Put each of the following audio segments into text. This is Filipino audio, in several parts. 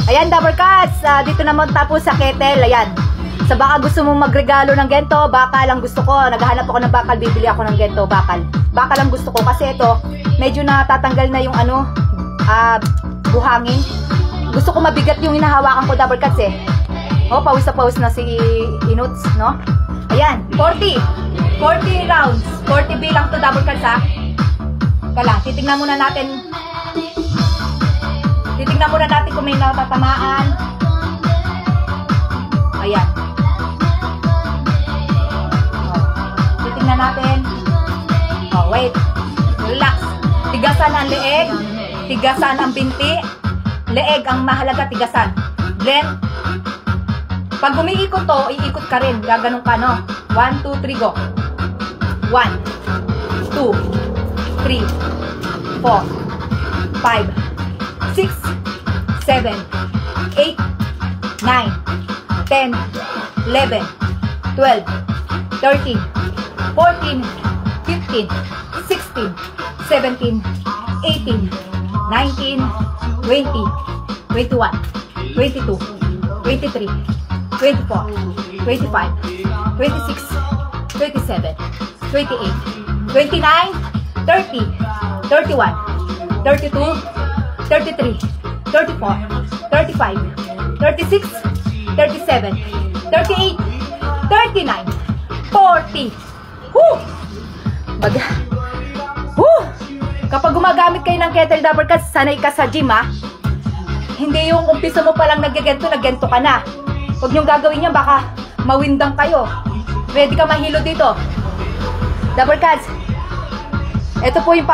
Ayan, Dabber Cats, dito naman tapos sa kettle. Ayan. Sa baka gusto mong magregalo ng gento, bakal lang gusto ko. Naghahanap ako ng bakal, bibili ako ng gento, bakal. Bakal lang gusto ko kasi ito, medyo natatanggal na yung ano, buhangin. Gusto ko mabigat yung hinahawakan ko, Dabber Cats eh. Oh, pawis na si Inuts, no? Ayan, 40 rounds. 40 bilang to, Dabber Cats, ha? Kala, titignan muna natin kung may natatamaan. Ayan. Titignan natin. Oh, wait. Relax. Tigasan ang leeg. Tigasan ang binti. Leeg ang mahalaga, tigasan. Blend. Pag umiikot to, iikot ka rin. Gaganon ka, no? 1, 2, 3, go. 1, 2, 3, 4, 5, 6, 7, 8, 9, 10, 11, 12, 13, 14, 15, 16, 17, 18, 19, 20, 21, 22, 23, 24, 25, 26, 27, 28, 29, 30, 31, 32, 33, 34, 35, 36, 37, 38, 39, 40. Woo! Kapag gumagamit kayo ng kettle, Dabber Cats, sanay ka sa gym, ha? Hindi yung umpisa mo palang nagagento ka na. Huwag niyong gagawin yan, baka mawindang kayo. Ready ka mahilo dito. Dabber Cats, ito po yung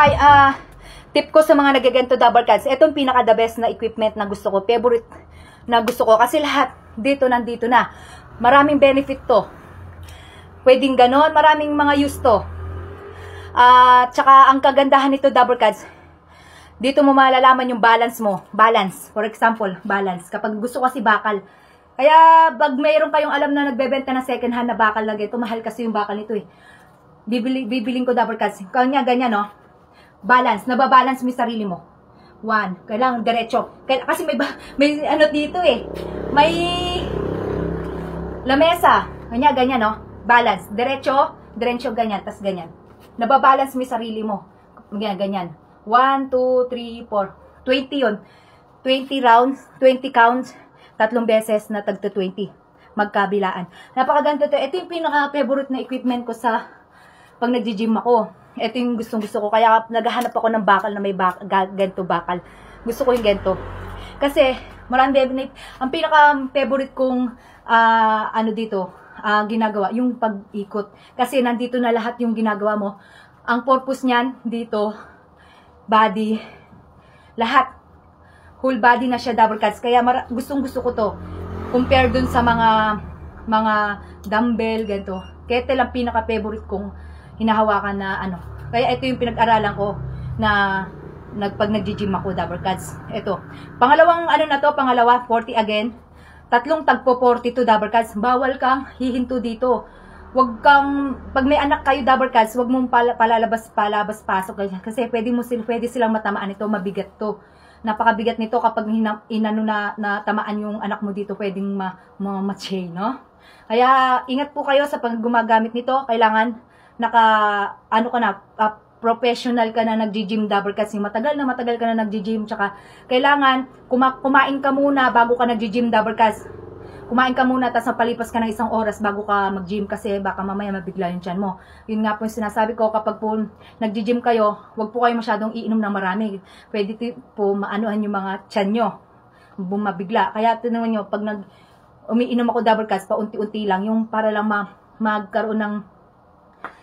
tip ko sa mga nagagento, Dabber Cats. Ito yung pinaka the best na equipment na gusto ko. Favorite na gusto ko. Kasi lahat dito, nandito na. Maraming benefit to. Pwedeng ganon. Maraming mga use to. Tsaka ang kagandahan nito, Dabber Cats, dito mo malalaman yung balance mo. Balance. For example, balance. Kapag gusto kasi bakal. Kaya, pag mayroon kayong alam na nagbebenta na second hand na bakal na ganito, mahal kasi yung bakal nito eh. Bibiling ko, Dabber Cats. Kanya, ganyan, no? Balance. Nababalance mo yung sarili mo. 1. Kailangan diretso. Kasi may ano dito eh. May lamesa. Kanya, ganyan, no? Balance. Diretso, ganyan. Tas ganyan. Nababalance mo yung sarili mo. Ganyan. 1, 2, 3, 4. 20 yun. 20 rounds, 20 counts, 3 beses na tagto 20. Magkabilaan. Napakaganda to. Ito yung pinaka-favorite na equipment ko sa pag nag-gym ako. Ito yung gustong-gusto ko. Kaya naghahanap ako ng bakal na may gento bakal. Gusto ko yung gento. Kasi, marami, ang pinaka-favorite kong ano dito, ginagawa, yung pag-ikot. Kasi nandito na lahat yung ginagawa mo. Ang purpose niyan, dito, body, lahat. Whole body na siya, Dabber Cats. Kaya gustong-gusto ko to. Compare dun sa mga dumbbell, ganito. Kettle ang pinaka-favorite kong hinahawakan na ano. Kaya ito yung pinag-aralan ko na pag nag-gym ako, Dabber Cats. Ito. Pangalawang ano na to, 40 again. 3 tagpo 42, Dabber Cats. Bawal kang hihinto dito. Wag kang, pag may anak kayo, Dabber Cats, wag mong palabas pasok. Kasi pwede silang matamaan ito, mabigat to. Napakabigat nito kapag inano na tamaan yung anak mo dito, pwedeng ma-chain, no? Kaya ingat po kayo sa pag gumagamit nito. Kailangan professional ka na nag-gym, Dabber Cats. Matagal ka na nag-gym. Tsaka kailangan kumain ka muna bago ka nag-gym, Dabber Cats. Kumain ka muna, tapos napalipas ka ng 1 oras bago ka mag-gym kasi baka mamaya mabigla yung tiyan mo. Yun nga po yung sinasabi ko, kapag po nag-gym kayo, huwag po kayo masyadong iinom ng marami. Pwede po maanuhan yung mga tiyan nyo, bumabigla. Kaya tinanong nyo, pag umiinom ako, Dabber Cats, paunti-unti lang, yung para lang magkaroon ng,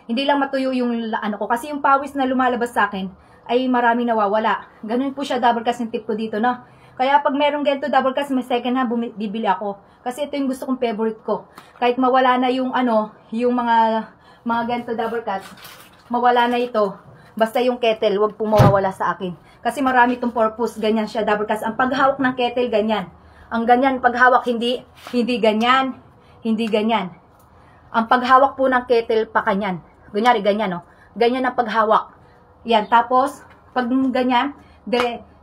hindi lang matuyo yung ano ko. Kasi yung pawis na lumalabas sa akin, ay marami nawawala. Ganun po siya, Dabber Cats, yung tip ko dito, no? Kaya pag merong ganito, Dabber Cats, may second hand, bibili ako. Kasi ito yung gusto kong favorite ko. Kahit mawala na yung yung mga ganito, Dabber Cats, mawala na ito. Basta yung kettle, wag po mawawala sa akin. Kasi marami itong purpose. Ganyan siya, Dabber Cats. Ang paghawak ng kettle, ganyan. Ang ganyan, paghawak, hindi ganyan. Hindi ganyan. Ang paghawak po ng kettle, pa kanyan. Kunyari, ganyan, no? Ganyan ang paghawak. Yan, tapos, pag ganyan,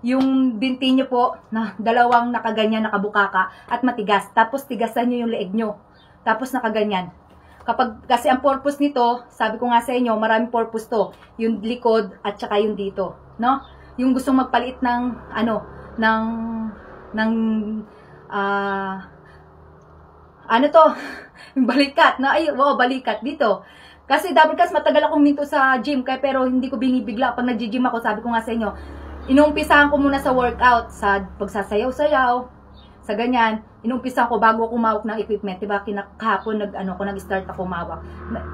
yung binti nyo po na dalawang nakaganyan, nakabukaka at matigas. Tapos tigasan nyo yung leeg nyo. Tapos nakaganyan. Kasi ang purpose nito, sabi ko nga sa inyo, maraming purpose to. Yung likod at saka yung dito, no? Yung gustong magpalit ng ano to? Yung balikat, no? Ay, wow, balikat dito. Kasi double cast, matagal akong minto sa gym, kaya pero hindi ko binibigla pag nag-gym ako. Sabi ko nga sa inyo, inumpisahan ko muna sa workout, sa pagsasayaw-sayaw, sa ganyan. Inumpisahan ko bago ako umawak ng equipment. Diba, kahapon nag-start ako umawak.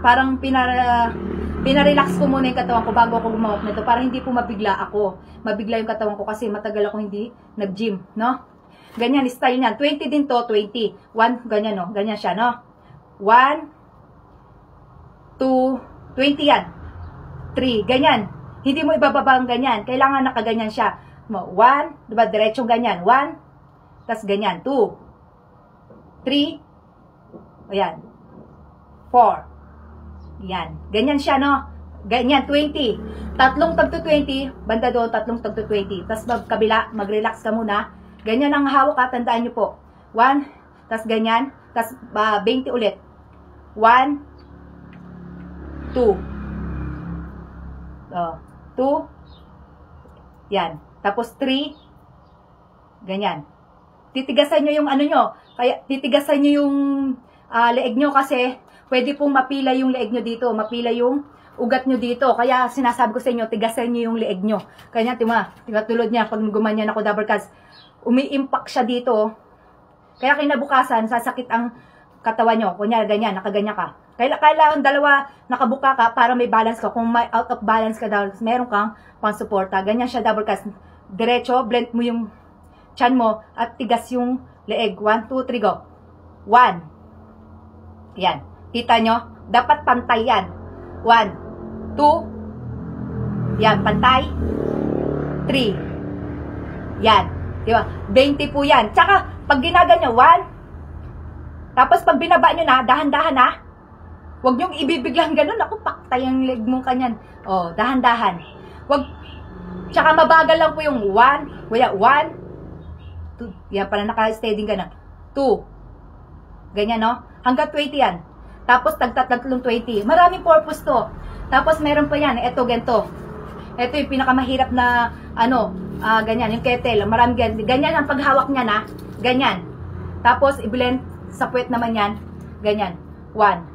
Parang pinarelax ko muna yung katawan ko bago ako umawak nito para hindi po mabigla ako. Mabigla yung katawan ko kasi matagal ako hindi nag-gym, no? Ganyan, style niyan. 20 din to, 20. 1, ganyan, no? Ganyan siya, no? 1, 2, 20 yan. 3, ganyan. Hindi mo ibababa ang ganyan. Kailangan nakaganyan siya. 1, diba, diretsong ganyan. 1, tas ganyan. 2, 3, ayan. 4, yan. Ganyan siya, no? Ganyan, 20. Tatlong tagto 20, banda doon, tatlong tagto 20. Tas kabila, mag-relax ka muna. Ganyan ang hawak, tandaan nyo po. 1, tas ganyan, tas 20 ulit. 1, 2. 2. Yan. Tapos 3. Ganyan. Titigasan nyo yung ano nyo. Kaya titigasan nyo yung leeg nyo kasi pwede pong mapila yung leeg nyo dito. Mapila yung ugat nyo dito. Kaya sinasabi ko sa inyo, tigasan nyo yung leeg nyo. Kaya tiga tulad niya, pag gumanyan ako double cast, umi-impact siya dito. Kaya kinabukasan, sasakit ang katawan nyo. Kunya, ganyan, nakaganyan ka. Kailangan dalawa nakabuka ka para may balance ka. Kung may out of balance ka daw, meron kang pang-suporta. Ganyan siya double cast. Diretso, blend mo yung chan mo at tigas yung leeg. 1, 2, 3, go. 1. Yan. Kita nyo? Dapat pantay yan. 1, 2. Yan, pantay. 3. Yan. Diba? 20 po yan. Tsaka, pag ginaganyo, 1. Tapos pag binaba nyo na, dahan-dahan na. Huwag niyong ibibiglang ganun. Ako, paktay ang leg mo kanyan. O, dahan-dahan. Huwag, tsaka mabagal lang po yung 1. Wala, 1. 2. Yan, pala naka-steady ganun. 2. Ganyan, no? Hanggang 20 yan. Tapos, tagtatlong 20. Maraming purpose to. Tapos, meron pa yan. Ito, ganito. Ito yung pinakamahirap na, ganyan, yung kettle. Maraming ganyan. Ganyan ang paghawak niya na. Ganyan. Tapos, i-blend sa puwet naman yan. Ganyan. 1.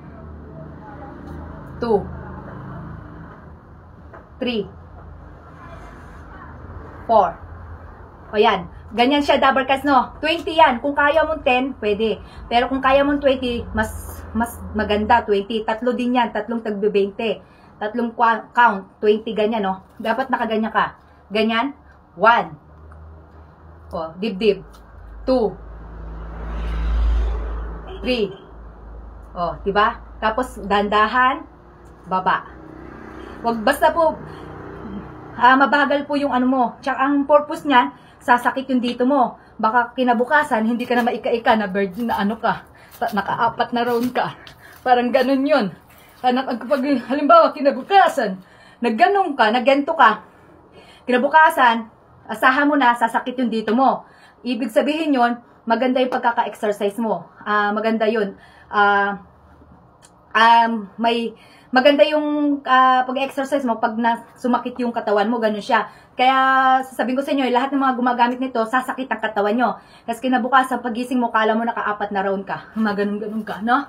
2, 3, 4. O yan. Ganyan siya double cast, no? 20 yan. Kung kaya mong 10, pwede. Pero kung kaya mong 20, mas maganda. 20. Tatlo din yan. Tatlong tagbe 20. Tatlong count. 20 ganyan, no? Dapat nakaganyan ka. Ganyan. 1. O, dibdib. 2. 3. O, diba? Tapos, dandahan. Baba. Wag basta po mabagal po yung ano mo. Tsaka ang purpose niyan, sasakit yung dito mo. Baka kinabukasan, hindi ka na maika-ika na bird na naka-4 na round ka. Parang ganun yun. Pag halimbawa kinabukasan, nagganong ka, naggento ka. Kinabukasan, asahan mo na, sasakit yung dito mo. Ibig sabihin yun, maganda yung pagkaka-exercise mo. Maganda yun. Maganda yung pag-exercise mo pag sumakit yung katawan mo, ganun siya. Kaya sasabihin ko sa inyo, lahat ng mga gumagamit nito, sasakit ang katawan nyo. Kasi kinabukasan, pagising mo, kala mo naka-4 na round ka. Ganun ka, no?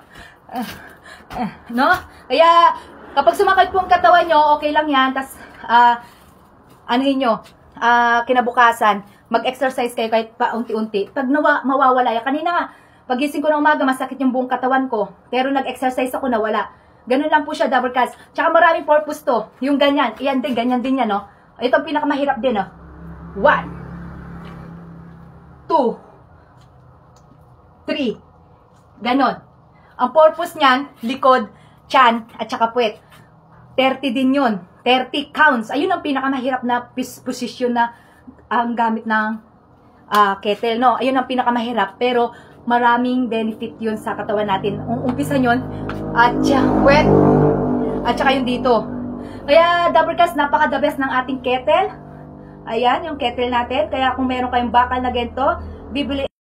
No? Kaya, kapag sumakit po ang katawan nyo, okay lang yan. Tapos, kinabukasan, mag-exercise kayo kahit paunti-unti. Pag mawawala yan, kanina nga, pagising ko ng umaga, masakit yung buong katawan ko. Pero nag-exercise ako, nawala. Ganun lang po siya, double cast. Tsaka maraming purpose to. Yung ganyan. Iyan din, ganyan din yan, no? Ito ang pinakamahirap din, no? 1. 2. 3. Ganon. Ang purpose niyan, likod, chan, at saka puwet. 30 din yun. 30 counts. Ayun ang pinakamahirap na position na ang gamit ng kettle, no? Ayun ang pinakamahirap. Pero, maraming benefit yun sa katawan natin. Umpisa yun, at puwet, at saka yung dito. Kaya, double cast, napaka-the best ng ating kettle. Ayan, yung kettle natin. Kaya kung meron kayong bakal na ganito, bibili